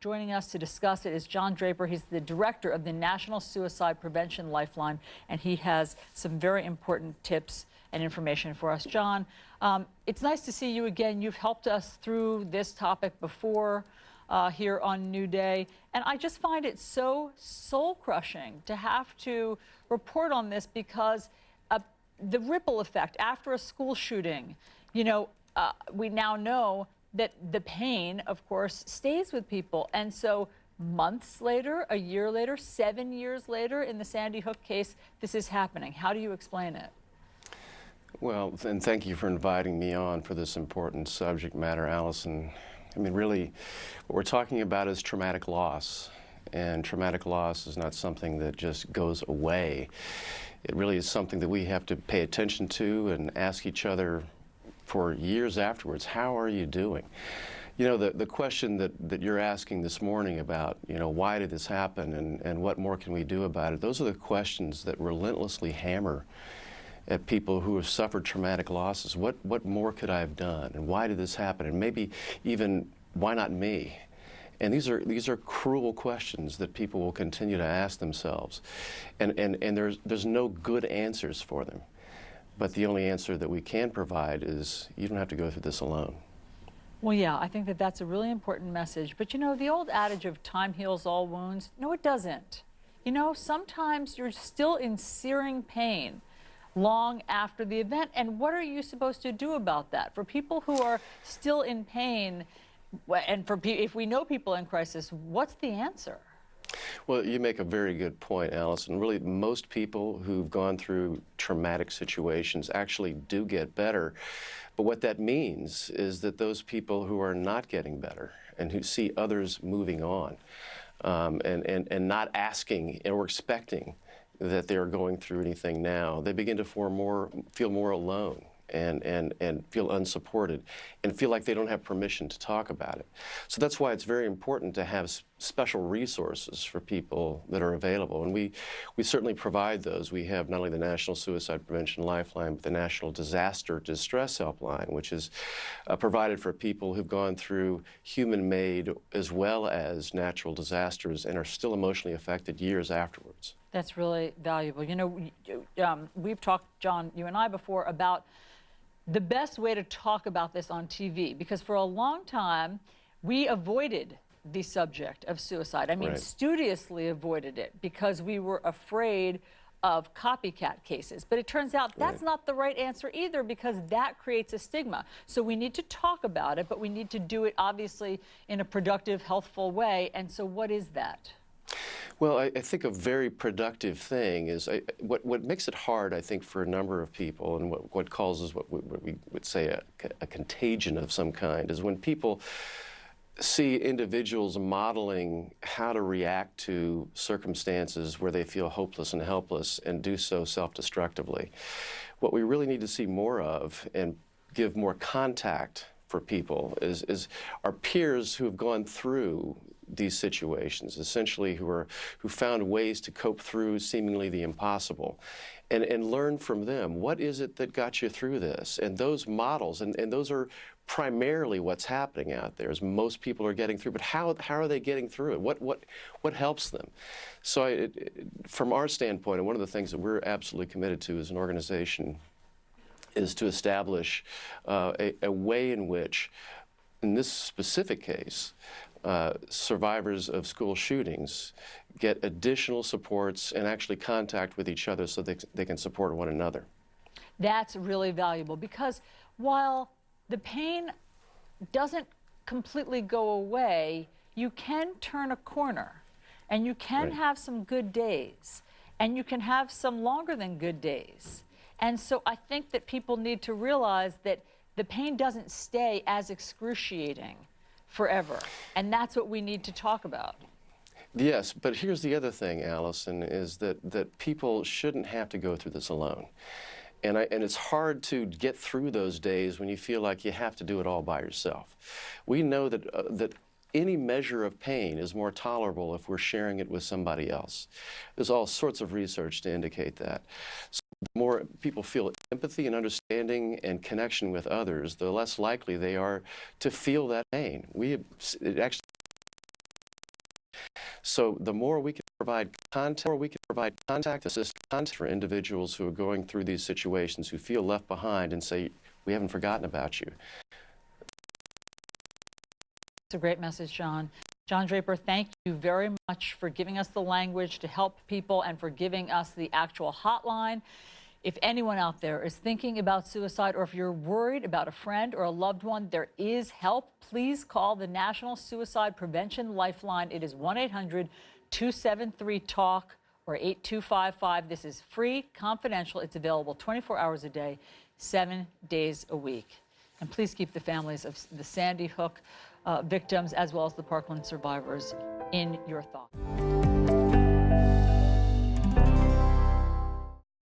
Joining us to discuss it is John Draper. He's the director of the National Suicide Prevention Lifeline, and he has some very important tips and information for us. John, it's nice to see you again. You've helped us through this topic before here on New Day, and I just find it so soul-crushing to have to report on this because the ripple effect after a school shooting, we now know that the pain, of course, stays with people. And so months later, a year later, 7 years later, in the Sandy Hook case, this is happening. How do you explain it? Well, and thank you for inviting me on for this important subject matter, Allison. I mean, really, what we're talking about is traumatic loss. And traumatic loss is not something that just goes away. It really is something that we have to pay attention to and ask each other for years afterwards, how are you doing? The question that you're asking this morning about, why did this happen and what more can we do about it? Those are the questions that relentlessly hammer at people who have suffered traumatic losses. What more could I have done? And why did this happen? And maybe even, why not me? And these are cruel questions that people will continue to ask themselves. And there's no good answers for them. But the only answer that we can provide is you don't have to go through this alone. Well, yeah, I think that that's a really important message. But the old adage of time heals all wounds, no, it doesn't. Sometimes you're still in searing pain long after the event. And what are you supposed to do about that? For people who are still in pain, and if we know people in crisis, what's the answer? Well, you make a very good point, Allison. Really, most people who've gone through traumatic situations actually do get better. But what that means is that those people who are not getting better and who see others moving on and not asking or expecting that they're going through anything now, they begin to feel more alone. And feel unsupported and feel like they don't have permission to talk about it. So that's why it's very important to have special resources for people that are available. And we certainly provide those. We have not only the National Suicide Prevention Lifeline, but the National Disaster Distress Helpline, which is provided for people who've gone through human-made as well as natural disasters and are still emotionally affected years afterwards. That's really valuable. We've talked, John, you and I before, about the best way to talk about this on TV, because for a long time, we avoided the subject of suicide. I mean, Right. Studiously avoided it because we were afraid of copycat cases. But it turns out that's not the right answer either, because that creates a stigma. So we need to talk about it, but we need to do it, obviously, in a productive, healthful way. And so what is that? Well, I think a very productive thing is what makes it hard, I think, for a number of people, and what causes what we would say a contagion of some kind, is when people see individuals modeling how to react to circumstances where they feel hopeless and helpless and do so self-destructively. What we really need to see more of and give more contact for people is our peers who have gone through these situations, essentially who found ways to cope through seemingly the impossible, and learn from them. What is it that got you through this? And those models, and those are primarily what's happening out there, is most people are getting through, but how are they getting through it? What helps them? So from our standpoint, and one of the things that we're absolutely committed to as an organization is to establish a way in which, in this specific case, survivors of school shootings get additional supports and actually contact with each other so they can support one another. That's really valuable, because while the pain doesn't completely go away, you can turn a corner, and you can have some good days, and you can have some longer than good days. And so I think that people need to realize that the pain doesn't stay as excruciating forever. And that's what we need to talk about. Yes, but here's the other thing, Allison, is that people shouldn't have to go through this alone. And it's hard to get through those days when you feel like you have to do it all by yourself. We know that any measure of pain is more tolerable if we're sharing it with somebody else. There's all sorts of research to indicate that. So the more people feel empathy and understanding and connection with others, the less likely they are to feel that pain. It actually So the more we can provide contact assistance for individuals who are going through these situations, who feel left behind, and say, we haven't forgotten about you. It's a great message, John. John Draper, thank you very much for giving us the language to help people and for giving us the actual hotline. If anyone out there is thinking about suicide, or if you're worried about a friend or a loved one, there is help. Please call the National Suicide Prevention Lifeline. It is 1-800-273-TALK or 8255. This is free, confidential. It's available 24 hours a day, 7 days a week. And please keep the families of the Sandy Hook victims, as well as the Parkland survivors, in your thoughts.